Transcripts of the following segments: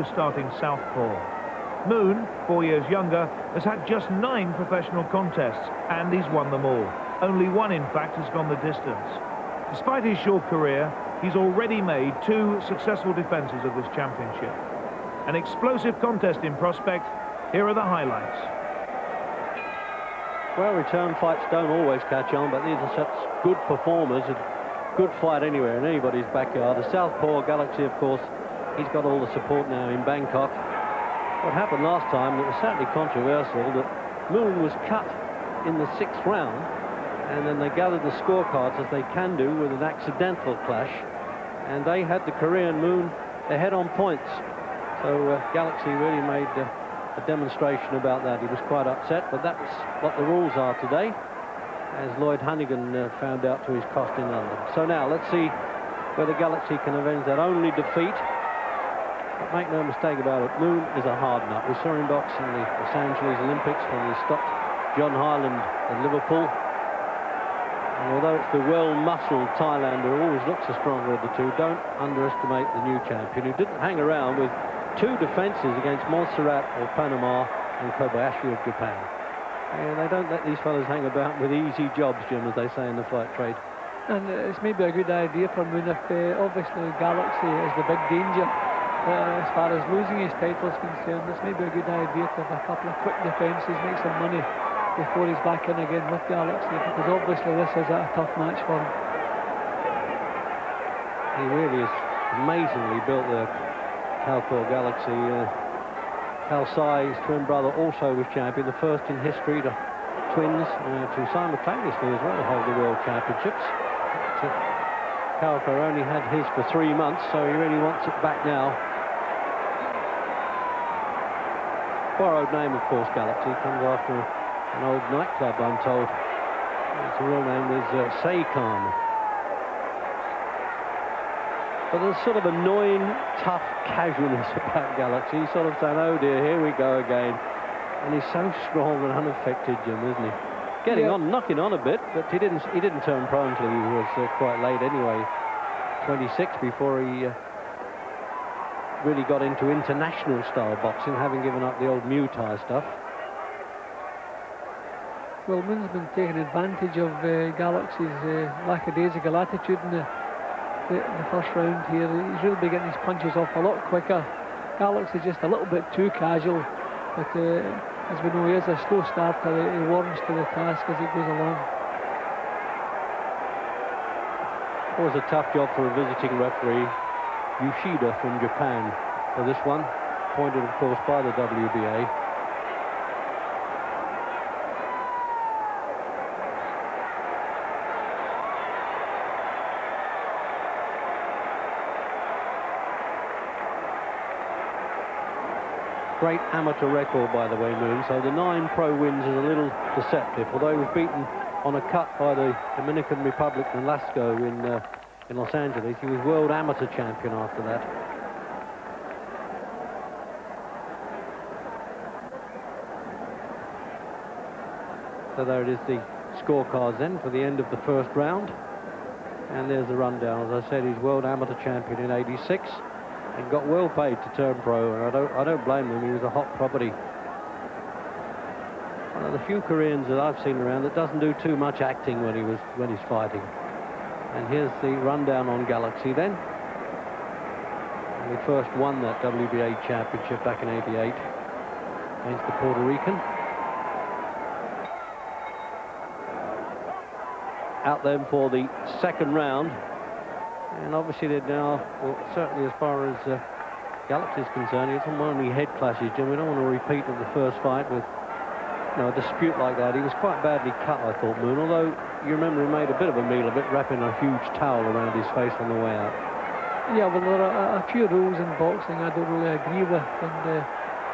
starting southpaw. Moon, 4 years younger, has had just 9 professional contests, and he's won them all. Only one, in fact, has gone the distance. Despite his short career, he's already made 2 successful defences of this championship. An explosive contest in prospect. Here are the highlights. Well, return fights don't always catch on, but these are such good performers. A good fight anywhere in anybody's backyard. The southpaw Galaxy, of course, he's got all the support now in Bangkok. What happened last time, it was certainly controversial, that Moon was cut in the 6th round, and then they gathered the scorecards, as they can do, with an accidental clash, and they had the Korean Moon ahead on points. So Galaxy really made a demonstration about that. He was quite upset, but that's what the rules are today, as Lloyd Hannigan found out to his cost in London. So now let's see whether Galaxy can avenge that only defeat. But make no mistake about it, Moon is a hard nut. We saw him box in the Los Angeles Olympics when he stopped John Hyland at Liverpool. And although it's the well-muscled Thailander who always looks the stronger of the two, don't underestimate the new champion, who didn't hang around with 2 defences against Montserrat of Panama and Kobayashi of Japan. And they don't let these fellas hang about with easy jobs, Jim, as they say in the fight trade. And it's maybe a good idea for Moon if obviously Galaxy is the big danger. As far as losing his title is concerned, it's maybe a good idea to have a couple of quick defences, make some money before he's back in again with Galaxy, because obviously this is a tough match for him. He really is amazingly built there, Southpaw Galaxy. Kal Sai, his twin brother, also was champion, the first in history to twins to simultaneously as well hold the World Championships. Kauka only had his for 3 months, so he really wants it back now. Borrowed name, of course, Galaxy, comes after an old nightclub, I'm told. His real name was Seikam. But there's sort of annoying, tough casualness about Galaxy. He's sort of saying, oh dear, here we go again. And he's so strong and unaffected, Jim, isn't he? Getting on, knocking on a bit, but he didn't turn pro until he was quite late anyway. 26 before he really got into international style boxing, having given up the old Muay Thai stuff. Well, Moon's been taking advantage of Galaxy's lackadaisical attitude in the first round here. He's really been getting his punches off a lot quicker. Galaxy just a little bit too casual, but as we know, he is a slow starter. He warms to the task as it goes along. It was a tough job for a visiting referee, Yoshida from Japan, for this one, appointed of course by the WBA. Great amateur record, by the way, Moon. So the 9 pro wins is a little deceptive. Although he was beaten on a cut by the Dominican Republic and Lasco in Los Angeles, he was world amateur champion after that. So there it is, the scorecards then for the end of the first round. And there's the rundown. As I said, he's world amateur champion in '86. And got well paid to turn pro, and I don't blame him. He was a hot property. One of the few Koreans that I've seen around that doesn't do too much acting when he's fighting. And here's the rundown on Galaxy then. And he first won that WBA championship back in '88 against the Puerto Rican. Out then for the second round. And obviously they're now, well, certainly as far as Galaxy is concerned, he doesn't want any head clashes, Jim. We don't want a repeat of the first fight with, you know, a dispute like that. He was quite badly cut, I thought, Moon, although you remember he made a bit of a meal of it, wrapping a huge towel around his face on the way out. Yeah, well, there are a few rules in boxing I don't really agree with, and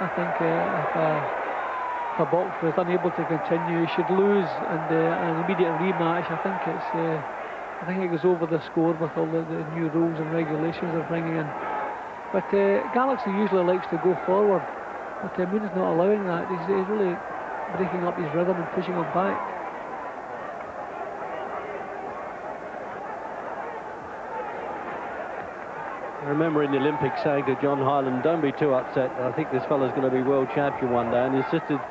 I think if a boxer is unable to continue, he should lose, and an immediate rematch. I think it goes over the score with all the new rules and regulations they're bringing in. But Galaxy usually likes to go forward, but Moon's not allowing that. He's really breaking up his rhythm and pushing him back. I remember in the Olympics saying to John Hyland, don't be too upset, I think this fella's going to be world champion one day, and insisted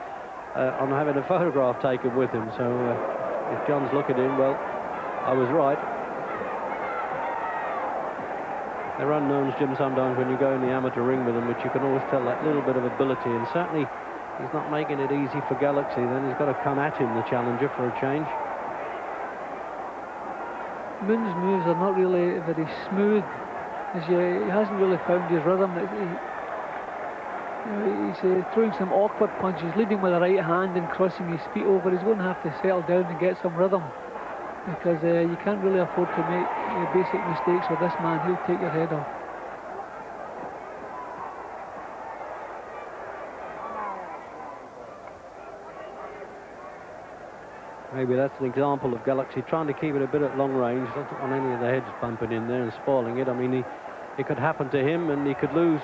on having a photograph taken with him. So if John's looking in, well, I was right. They're unknowns, Jim, sometimes when you go in the amateur ring with them, but you can always tell that little bit of ability, and certainly he's not making it easy for Galaxy. Then he's got to come at him, the challenger, for a change. Moon's moves are not really very smooth. He hasn't really found his rhythm. He's throwing some awkward punches, leading with the right hand and crossing his feet over. He's going to have to settle down and get some rhythm, because you can't really afford to make basic mistakes with this man. He'll take your head off. Maybe that's an example of Galaxy trying to keep it a bit at long range, not on any of the heads bumping in there and spoiling it. I mean, it could happen to him, and he could lose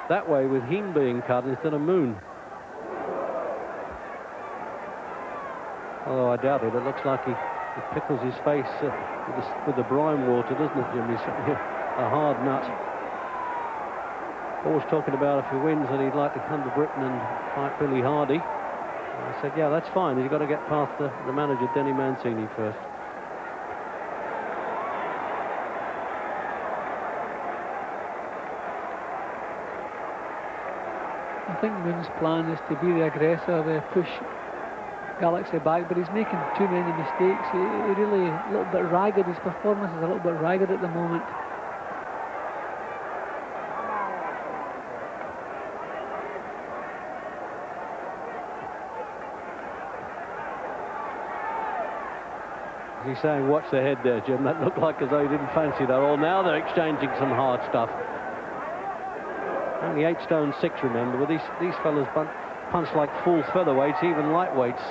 that way with him being cut instead of Moon. Although I doubt it. It looks like he pickles his face with the brine water, doesn't it, Jim? He's a hard nut. Always talking about if he wins that he'd like to come to Britain and fight Billy Hardy. I said, yeah, that's fine. He's got to get past the manager, Denny Mancini, first. I think Moon's plan is to be the aggressor, push Galaxy back, but he's making too many mistakes. He really a little bit ragged. His performance is a little bit ragged at the moment. He's saying, watch the head there, Jim. That looked like as though he didn't fancy that. All now they're exchanging some hard stuff. Only 8 stone 6, remember, but these fellas punch like full featherweights, even lightweights.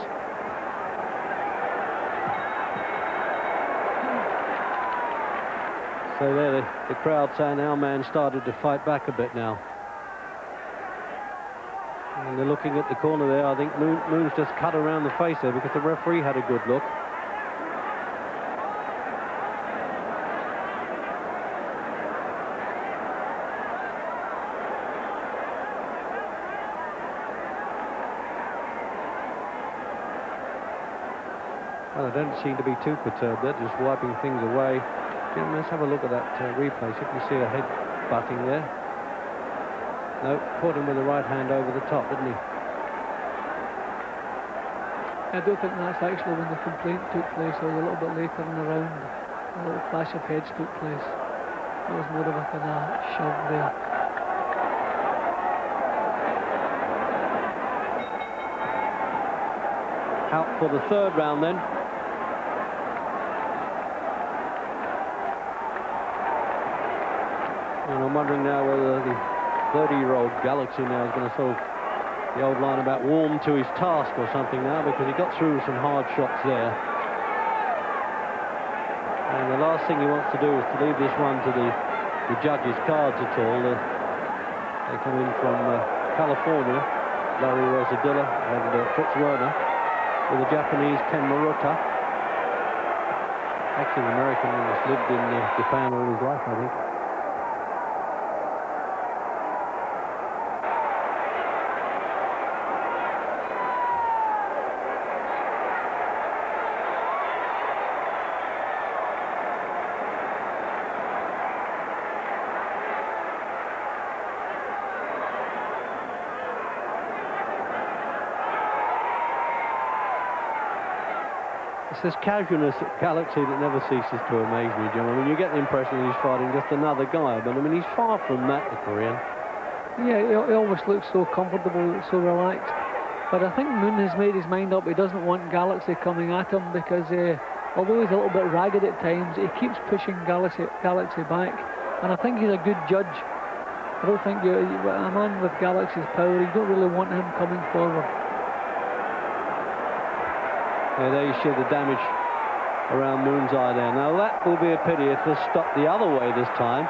So there, the crowd saying our man started to fight back a bit now. And they're looking at the corner there. I think Moon's just cut around the face there because the referee had a good look. Well, they don't seem to be too perturbed. They're just wiping things away. Jim, let's have a look at that replay. So you can see a head butting there. No, caught him with the right hand over the top, didn't he? I don't think that's actually when the complaint took place. It was a little bit later in the round. A little flash of heads took place. It was more of a kind of shove there. Out for the third round then. And I'm wondering now whether the 30-year-old Galaxy now is going to solve the old line about warm to his task or something now, because he got through some hard shots there. And the last thing he wants to do is to leave this one to the judges' cards at all. They come in from California, Larry Rosadilla and Fritz Werner, with the Japanese Ken Maruta. Actually, an American who has lived in Japan all his life, I think. It's this casualness at Galaxy that never ceases to amaze me, Jim. I mean, you get the impression that he's fighting just another guy, but I mean, he's far from that, the Korean. Yeah, he always looks so comfortable, so relaxed. But I think Moon has made his mind up. He doesn't want Galaxy coming at him because although he's a little bit ragged at times, he keeps pushing Galaxy back. And I think he's a good judge. I don't think a man with Galaxy's power, you don't really want him coming forward. Yeah, there you see the damage around Moon's eye there. Now that will be a pity if this stopped the other way this time.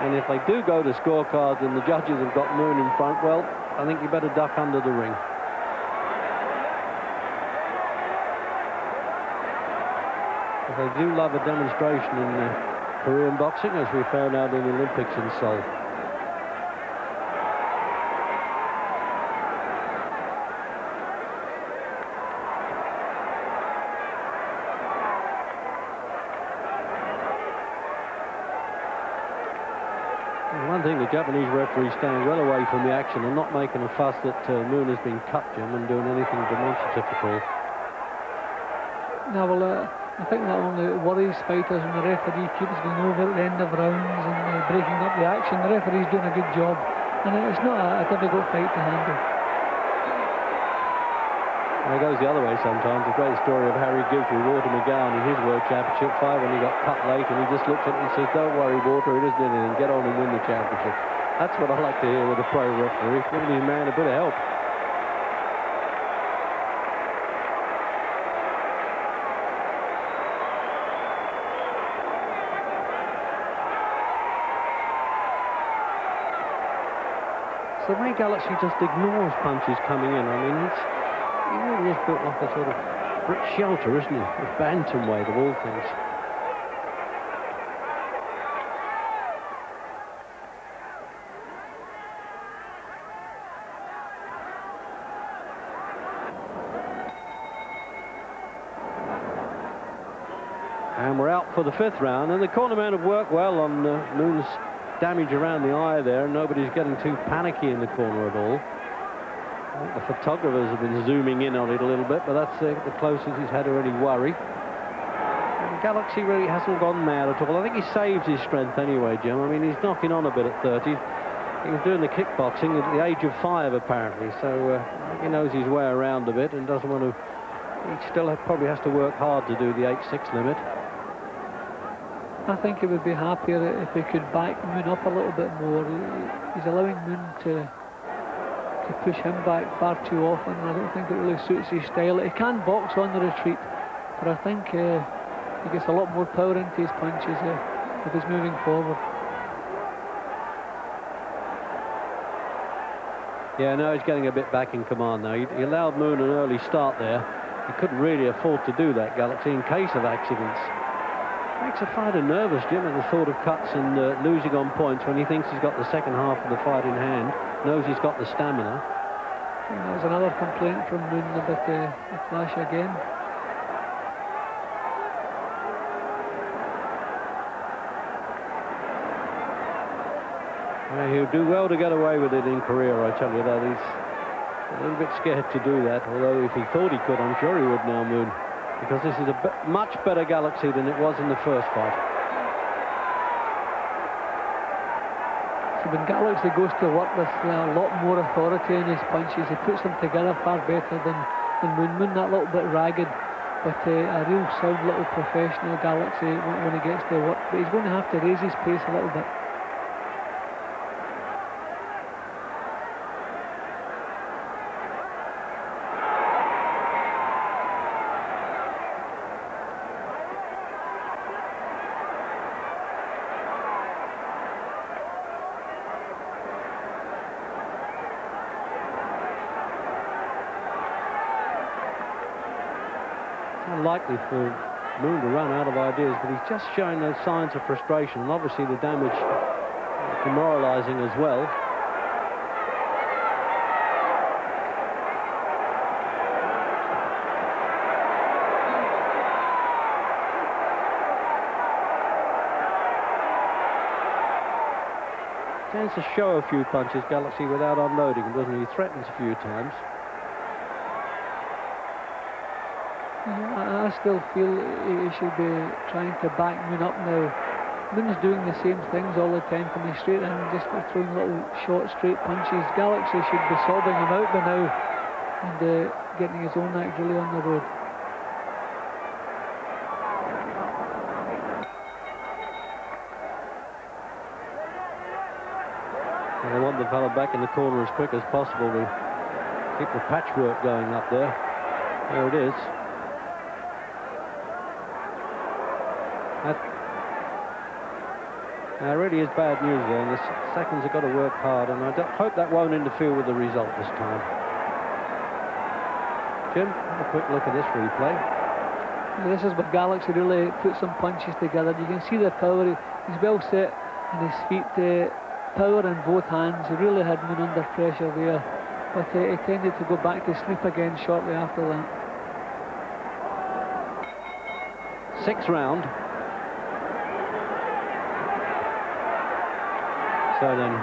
And if they do go to scorecards and the judges have got Moon in front, well, I think you better duck under the ring. But they do love a demonstration in Korean boxing, as we found out in the Olympics in Seoul. One thing, the Japanese referee staying well away from the action and not making a fuss that Moon has been cut, Jim, and doing anything demonstrative at all. No, well, I think that only worries fighters when the referee keeps going over at the end of rounds and breaking up the action. The referee's doing a good job, and it's not a difficult fight to handle. Well, it goes the other way sometimes. A great story of Harry Gibbs with Walter McGowan in his World Championship fight when he got cut late, and he just looks at it and says, "Don't worry, Walter, it isn't anything. Get on and win the championship." That's what I like to hear with a pro referee, giving his man a bit of help. So Ray Galaxy just ignores punches coming in. I mean, he really is built like a sort of brick shelter, isn't he? A bantamweight of all things. And we're out for the 5th round, and the cornermen have worked well on Moon's damage around the eye there, and nobody's getting too panicky in the corner at all. I think the photographers have been zooming in on it a little bit, but that's the closest he's had to any worry. And Galaxy really hasn't gone mad at all. I think he saves his strength anyway, Jim. I mean, he's knocking on a bit at 30. He was doing the kickboxing at the age of 5, apparently, so I think he knows his way around a bit and doesn't want to... He still probably has to work hard to do the 8-6 limit. I think he would be happier if he could back Moon up a little bit more. He's allowing Moon to push him back far too often. I don't think it really suits his style. He can box on the retreat, but I think he gets a lot more power into his punches if he's moving forward. Yeah, now he's getting a bit back in command now. He allowed Moon an early start there. He couldn't really afford to do that, Galaxy, in case of accidents. Makes a fighter nervous, Jim, at the thought of cuts and losing on points when he thinks he's got the second half of the fight in hand, knows he's got the stamina. And there's another complaint from Moon about the flash again. He'll do well to get away with it in Korea, I tell you that. He's a little bit scared to do that, although if he thought he could, I'm sure he would now, Moon. Because this is a much better Galaxy than it was in the first fight. So when Galaxy goes to work with a lot more authority in his punches, he puts them together far better than Moon. Moon that little bit ragged, but a real sound little professional Galaxy when he gets to work. But he's going to have to raise his pace a little bit. Unlikely for Moon to run out of ideas, but he's just showing those signs of frustration, and obviously the damage demoralising as well. Tends to show a few punches, Galaxy, without unloading, doesn't he? He threatens a few times. I still feel he should be trying to back Moon up now. Moon's doing the same things all the time, coming straight in and just throwing little short, straight punches. Galaxy should be sobbing him out by now and getting his own act really on the road. And they want the fella back in the corner as quick as possible to keep the patchwork going up there. There it is. Now, it really is bad news there, and the seconds have got to work hard, and I hope that won't interfere with the result this time. Jim, have a quick look at this replay. This is where Galaxy really put some punches together. You can see the power. He's well set on his feet, power in both hands. He really had Moon under pressure there, but he tended to go back to sleep again shortly after that. 6th round. So then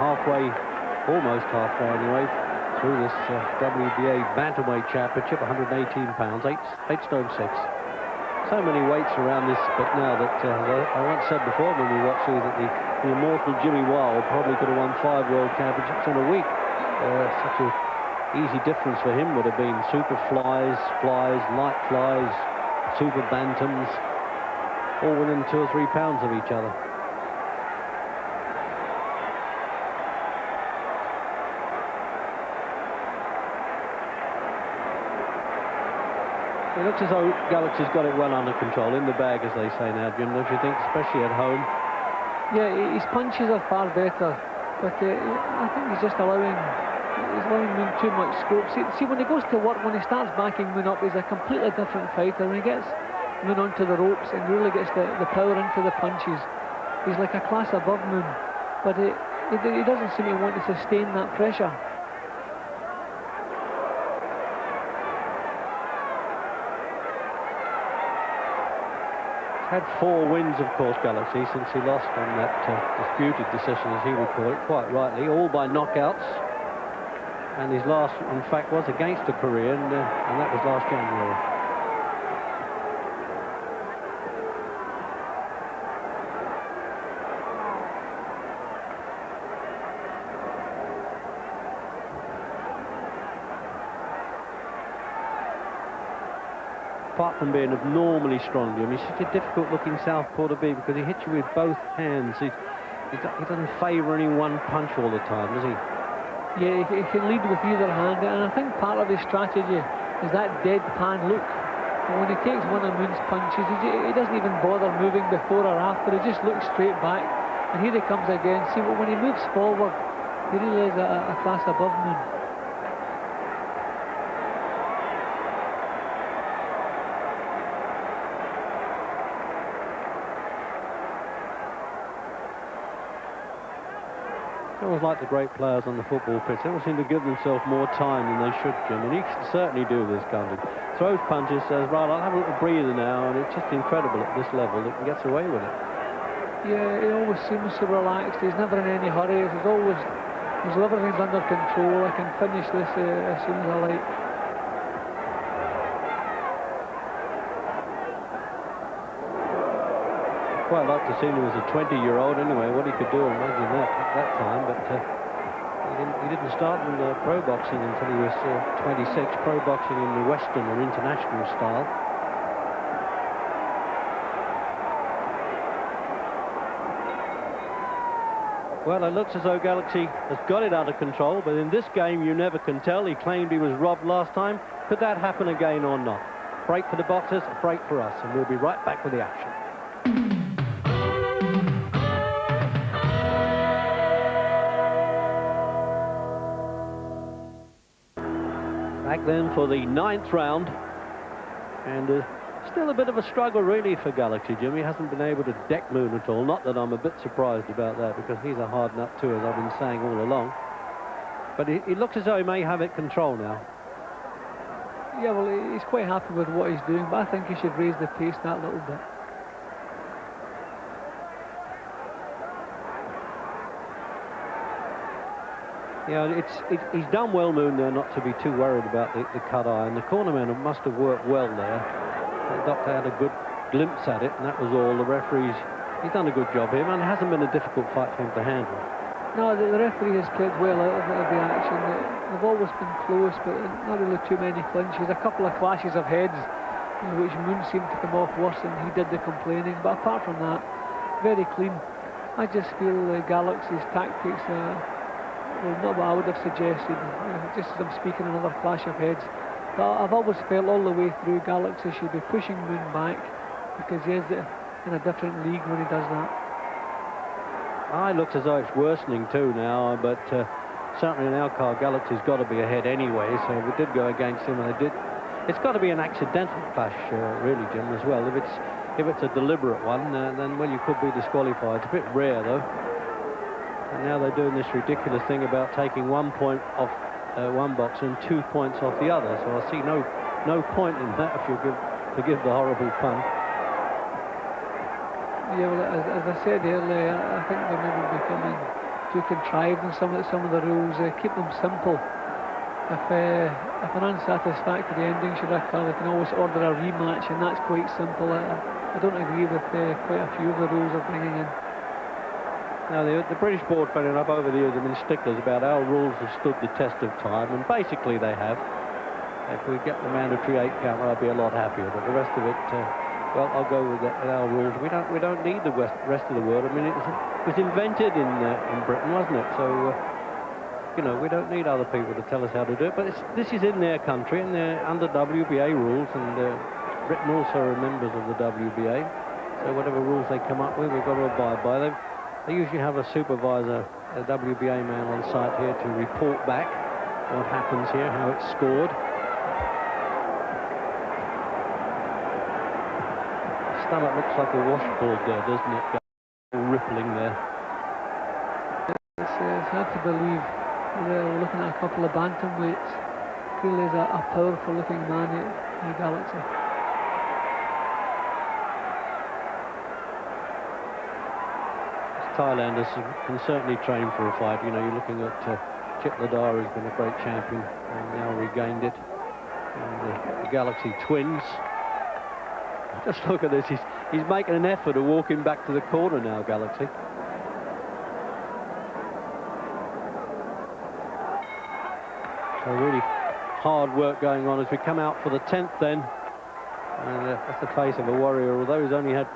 almost halfway anyway, through this WBA Bantamweight Championship, 118 pounds, 8 stone 6. So many weights around this, but now that, I once said before when we watched these, that the immortal Jimmy Wilde probably could have won 5 world championships in a week. Such an easy difference for him would have been super flies, light flies, super bantams, all within 2 or 3 pounds of each other. It looks as though Galaxy's got it well under control, in the bag, as they say now, Jim, don't you think, especially at home? Yeah, his punches are far better, but I think he's allowing Moon too much scope. See, when he goes to work, when he starts backing Moon up, he's a completely different fighter. When he gets Moon onto the ropes and really gets the power into the punches, he's like a class above Moon, but he doesn't seem to want to sustain that pressure. Had 4 wins, of course, Galaxy, since he lost on that disputed decision, as he would call it, quite rightly, all by knockouts. And his last, in fact, was against a Korean, and that was last January. Apart from being abnormally strong, Jim, he's such a difficult-looking southpaw to beat because he hits you with both hands. He doesn't favour any one punch all the time, does he? Yeah, he can lead with either hand, and I think part of his strategy is that deadpan look. And when he takes one of Moon's punches, he doesn't even bother moving before or after. He just looks straight back, and here he comes again. See, when he moves forward, he really is a class above Moon. I always like the great players on the football pitch. They always seem to give themselves more time than they should, Jim, and he can certainly do this, can't he? Throws punches, says, right, I'll have a little breather now, and it's just incredible at this level that he gets away with it. Yeah, he always seems so relaxed. He's never in any hurry. Everything's under control. I can finish this as soon as I like. Quite like to see him as a 20-year-old anyway, what he could do, imagine that at that time, but he didn't start in pro boxing until he was 26, pro boxing in the Western or international style. Well, it looks as though Galaxy has got it under control, but in this game you never can tell. He claimed he was robbed last time. Could that happen again or not? Break for the boxers, a break for us, and we'll be right back with the action. Back then for the 9th round, and still a bit of a struggle really for Galaxy, Jimmy. Hasn't been able to deck Moon at all. Not that I'm a bit surprised about that, because he's a hard nut too, as I've been saying all along. But he looks as though he may have it control now. Yeah, well, he's quite happy with what he's doing, but I think he should raise the pace that little bit. Yeah, he's done well, Moon, there, not to be too worried about the cut eye, and the cornerman must have worked well there. The doctor had a good glimpse at it, and that was all. The referee's, he's done a good job here, and it hasn't been a difficult fight for him to handle. No, the referee has kept well out of the action. They've always been close, but not really too many clinches. A couple of clashes of heads, which Moon seemed to come off worse than he did the complaining, but apart from that, very clean. I just feel Galaxy's tactics well, not what I would have suggested, just as I'm speaking, another clash of heads. But I've always felt all the way through Galaxy should be pushing Moon back, because he is in a different league when he does that. It looks as though it's worsening too now, but certainly in our car, Galaxy's got to be ahead anyway, so we did go against him, and they did it's got to be an accidental clash, really, Jim, as well. If it's a deliberate one, then, well, you could be disqualified. It's a bit rare, though. And now they're doing this ridiculous thing about taking 1 point off one box and 2 points off the other. So I see no point in that, if you forgive the horrible pun. Yeah, well, as I said earlier, I think they're maybe becoming too contrived in some of the rules. Keep them simple. If an unsatisfactory ending should occur, they can always order a rematch, and that's quite simple. I don't agree with quite a few of the rules they're bringing in. Now, the British board, funny enough, over the years have been sticklers about our rules have stood the test of time, and basically they have. If we get the mandatory 8 count, I'll be a lot happier. But the rest of it, well, I'll go with our rules. We don't need the rest of the world. I mean, it was invented in Britain, wasn't it? So, you know, we don't need other people to tell us how to do it. But this is in their country, and they're under WBA rules, and Britain also are members of the WBA. So whatever rules they come up with, we've got to abide by them. They usually have a supervisor, a WBA man on site here to report back what happens here, how it's scored. Stomach looks like a washboard there, doesn't it? Rippling there. It's hard to believe. We're looking at a couple of bantamweights. Clearly is a powerful looking man in the Galaxy. Thailanders can certainly train for a fight. You know, you're looking at Chip Ladar, who's been a great champion and now regained it. And the Galaxy twins. Just look at this. He's making an effort of walking back to the corner now, Galaxy. So really hard work going on as we come out for the 10th then. And that's the face of a warrior. Although he's only had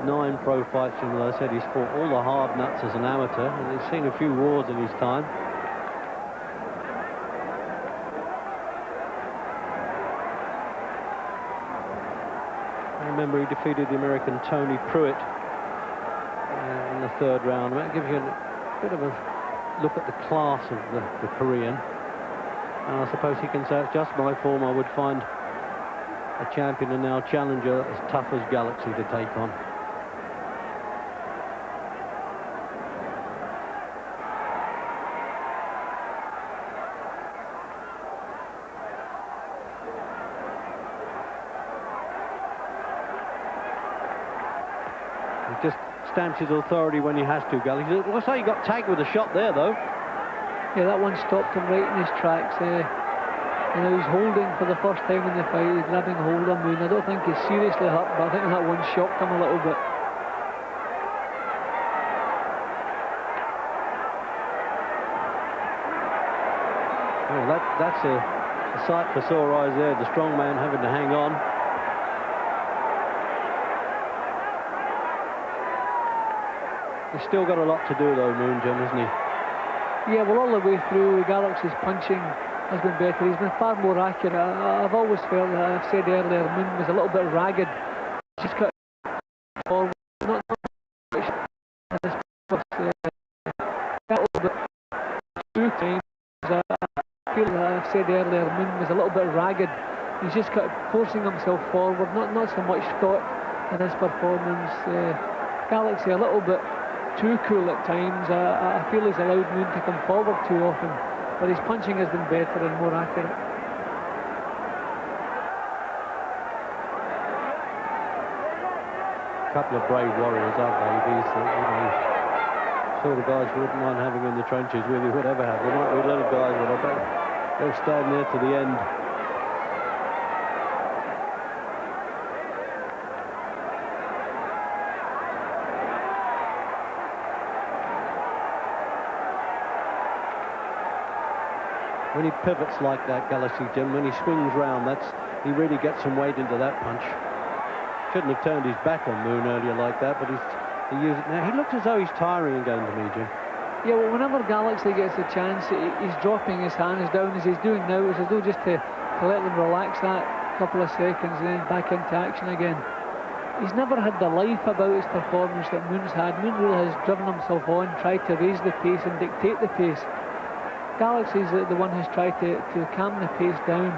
9 pro fights, and as I said, he's fought all the hard nuts as an amateur, and he's seen a few wars in his time. I remember he defeated the American Tony Pruitt in the 3rd round. That gives you a bit of a look at the class of the Korean. And I suppose he can say, it's just my form, I would find a champion and now challenger as tough as Galaxy to take on. He just stamps his authority when he has to, Galaxy. It looks like he got tagged with a shot there, though. Yeah, that one stopped him right in his tracks. You know, he's holding for the first time in the fight. He's grabbing hold of Moon. I don't think he's seriously hurt, but I think that one shocked him a little bit. Oh, that's a sight for sore eyes there. The strong man having to hang on. He's still got a lot to do, though, Moon, Jim, hasn't he? Yeah, well, all the way through, Galaxy's punching has been better. He's been far more accurate. I've always felt that, I've said earlier, Moon was a little bit ragged. Just cut forward, not much. A little bit too times. I feel that I've said earlier, Moon was a little bit ragged. He's just kept forcing himself forward, not so much thought in his performance. Galaxy a little bit too cool at times. I feel he's allowed Moon to come forward too often, but his punching has been better and more accurate. A couple of brave warriors, aren't they? These, you know, sort of guys you wouldn't mind having in the trenches with you, whatever happens. They might be little guys, but I bet they'll stand there to the end. When he pivots like that, Galaxy, Jim, when he swings round, he really gets some weight into that punch. Shouldn't have turned his back on Moon earlier like that, but he used it now. He looks as though he's tiring again to me, Jim. Yeah, well, whenever Galaxy gets a chance, he's dropping his hands down as he's doing now. It's as though just to let them relax that couple of seconds and then back into action again. He's never had the life about his performance that Moon's had. Moon really has driven himself on, tried to raise the pace and dictate the pace. Galaxy's the one who's tried to calm the pace down.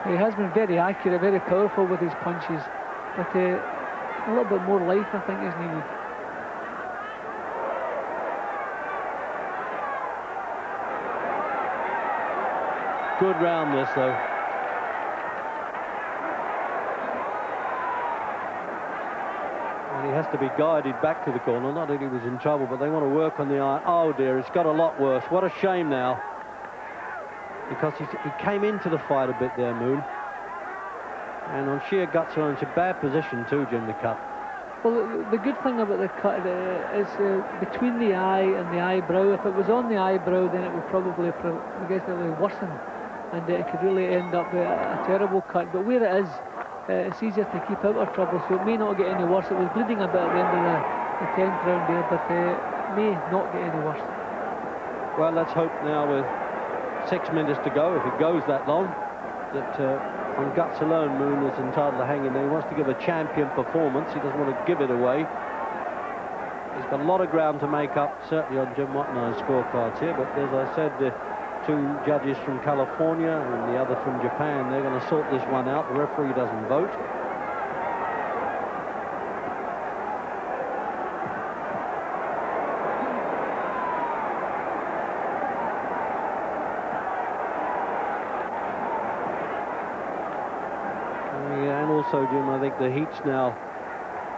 He has been very accurate, very powerful with his punches, but a little bit more life, I think, is needed. Good round this, though. And he has to be guided back to the corner. Not that he was in trouble, but they want to work on the iron. Oh dear, it's got a lot worse. What a shame now. Because he came into the fight a bit there, Moon. And on sheer guts, it's a bad position too, Jim, the cut. Well, the good thing about the cut is between the eye and the eyebrow. If it was on the eyebrow, then it would probably, I guess, it would worsen, and it could really end up a terrible cut. But where it is, it's easier to keep out of trouble, so it may not get any worse. It was bleeding a bit at the end of the 10th round there, but it may not get any worse. Well, let's hope now with 6 minutes to go, if it goes that long, that on guts alone, Moon is entitled to hang in there. He wants to give a champion performance. He doesn't want to give it away. He's got a lot of ground to make up, certainly on Jim Wattenau's scorecards here, but as I said, the two judges from California and the other from Japan, they're going to sort this one out. The referee doesn't vote. Also, Jim, I think the heat's now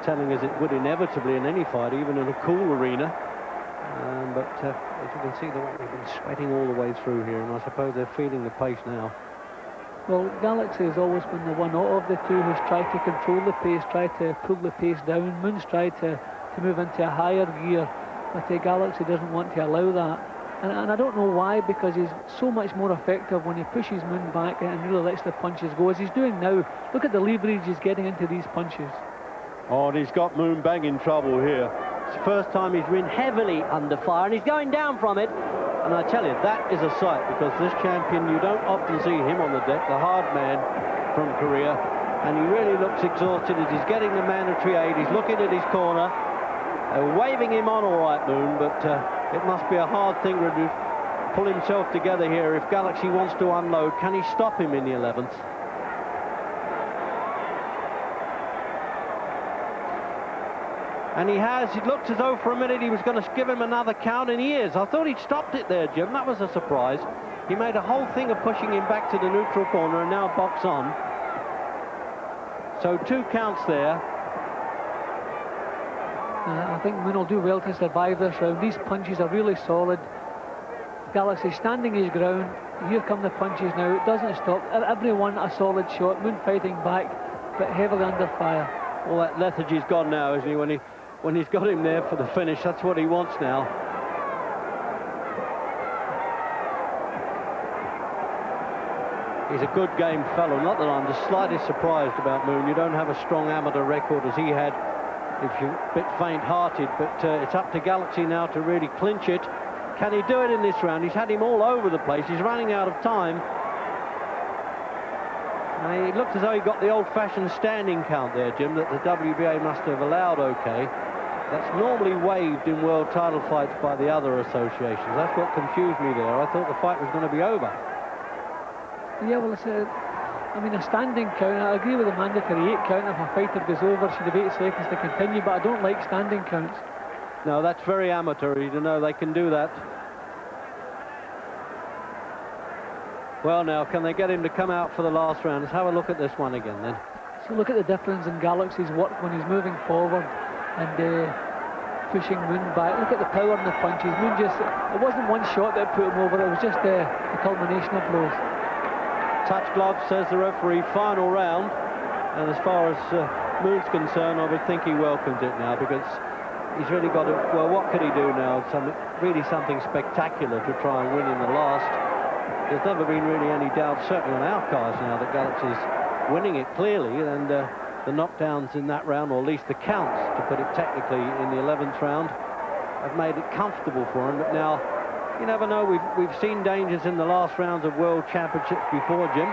telling us it would inevitably in any fight, even in a cool arena. But as you can see, they've been sweating all the way through here, and I suppose they're feeling the pace now. Well, Galaxy has always been the one of the two who's tried to control the pace, tried to pull the pace down. Moon's tried to move into a higher gear, but Galaxy doesn't want to allow that. And I don't know why, because he's so much more effective when he pushes Moon back and really lets the punches go, as he's doing now. Look at the leverage he's getting into these punches. Oh, and he's got Moon bang in trouble here. It's the first time he's been heavily under fire, and he's going down from it. And I tell you, that is a sight, because this champion, you don't often see him on the deck, the hard man from Korea. And he really looks exhausted as he's getting the mandatory aid. He's looking at his corner. Waving him on all right, Moon, but it must be a hard thing to pull himself together here. If Galaxy wants to unload, can he stop him in the 11th? And he has. It looked as though for a minute he was going to give him another count, and he is. I thought he'd stopped it there, Jim. That was a surprise. He made a whole thing of pushing him back to the neutral corner, and now box on. So 2 counts there. I think Moon will do well to survive this round. These punches are really solid. Galaxy standing his ground. Here come the punches now. It doesn't stop. Everyone a solid shot. Moon fighting back, but heavily under fire. Well, that lethargy's gone now, isn't he? When he's got him there for the finish, that's what he wants now. He's a good game fellow. Not that I'm the slightest surprised about Moon. You don't have a strong amateur record as he had. If you're a bit faint-hearted, but it's up to Galaxy now to really clinch it. Can he do it in this round? He's had him all over the place. He's running out of time. And it looked as though he got the old-fashioned standing count there, Jim, that the WBA must have allowed okay. That's normally waived in world title fights by the other associations. That's what confused me there. I thought the fight was going to be over. Yeah, well, it's I mean, a standing count, I agree with the mandatory 8 count. If a fighter goes over, should have 8 seconds to continue, but I don't like standing counts. No, that's very amateur. You know, they can do that. Well, now, can they get him to come out for the last round? Let's have a look at this one again, then. So look at the difference in Galaxy's work when he's moving forward and pushing Moon back. Look at the power in the punches. Moon just, it wasn't one shot that put him over, it was just the culmination of blows. Touch glove, says the referee, final round. And as far as Moon's concerned, I would think he welcomes it now, because he's really got to, well, what could he do now? Really something spectacular to try and win in the last. There's never been really any doubt, certainly on our cards now, that Galaxy's winning it clearly, and the knockdowns in that round, or at least the counts, to put it technically, in the 11th round, have made it comfortable for him. But now, you never know. We've seen dangers in the last rounds of World Championships before, Jim.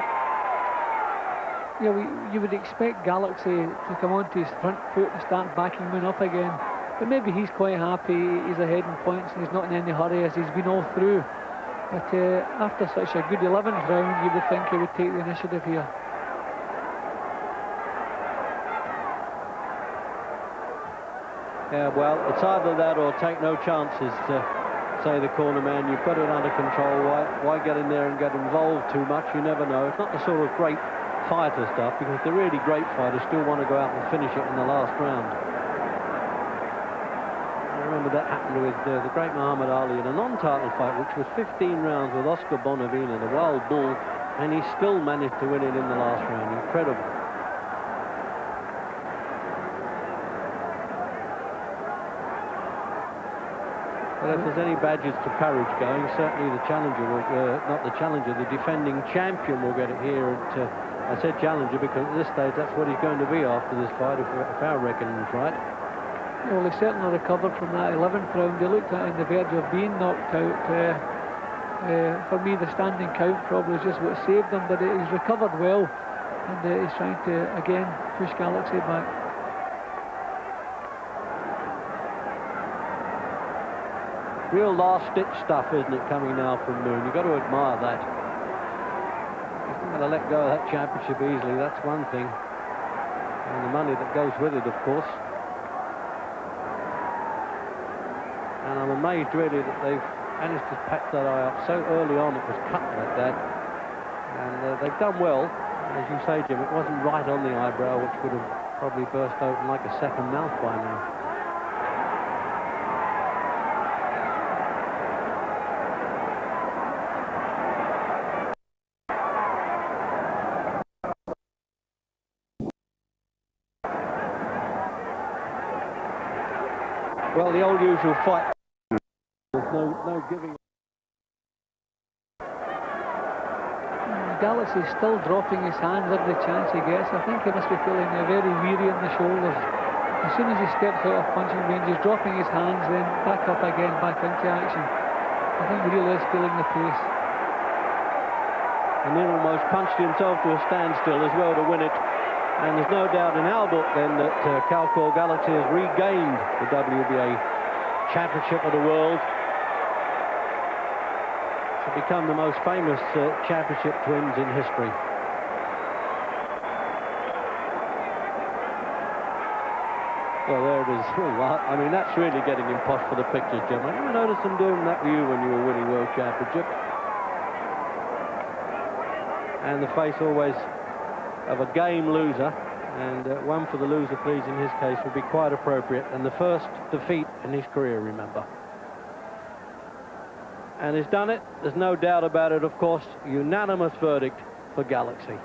Yeah, you would expect Galaxy to come onto his front foot and start backing Moon up again. But maybe he's quite happy. He's ahead in points and he's not in any hurry, as he's been all through. But after such a good 11th round, you would think he would take the initiative here. Yeah, well, it's either that or take no chances, say the corner man. You've got it under control. Why get in there and get involved too much? You never know. It's not the sort of great fighter stuff, because the really great fighters still want to go out and finish it in the last round. I remember that happened with the great Muhammad Ali in a non-title fight, which was 15 rounds with Oscar Bonavena, the wild bull, and he still managed to win it in the last round. Incredible. Well, if there's any badges to courage going, certainly the challenger will, not the challenger, the defending champion will get it here at, I said challenger because at this stage that's what he's going to be after this fight, if our reckoning is right. Well, he certainly recovered from that 11th round. He looked at on the verge of being knocked out. For me, the standing count probably is just what saved him, but he's recovered well, and he's trying to, again, push Galaxy back. Real last-ditch stuff, isn't it, coming now from Moon? You've got to admire that. He's not going to let go of that championship easily, that's one thing. And the money that goes with it, of course. And I'm amazed, really, that they've managed to patch that eye up so early on. It was cut like that. And they've done well. As you say, Jim, it wasn't right on the eyebrow, which would have probably burst open like a second mouth by now. Well, the old usual fight. There's no giving. Galaxy's still dropping his hands every chance he gets. I think he must be feeling very weary in the shoulders. As soon as he steps out of punching range, he's dropping his hands, then back up again, back into action. I think he really is feeling the pace. And then almost punched himself to a standstill as well to win it. And there's no doubt in our book then that Calcor Galaxy has regained the WBA Championship of the world to become the most famous championship twins in history. Well, there it is. I mean, that's really getting him posh for the pictures, Jim. I never noticed them doing that with you when you were winning World Championship. And the face always of a game loser, and one for the loser, please, in his case, would be quite appropriate, and the first defeat in his career, remember. And he's done it, there's no doubt about it, of course. Unanimous verdict for Galaxy.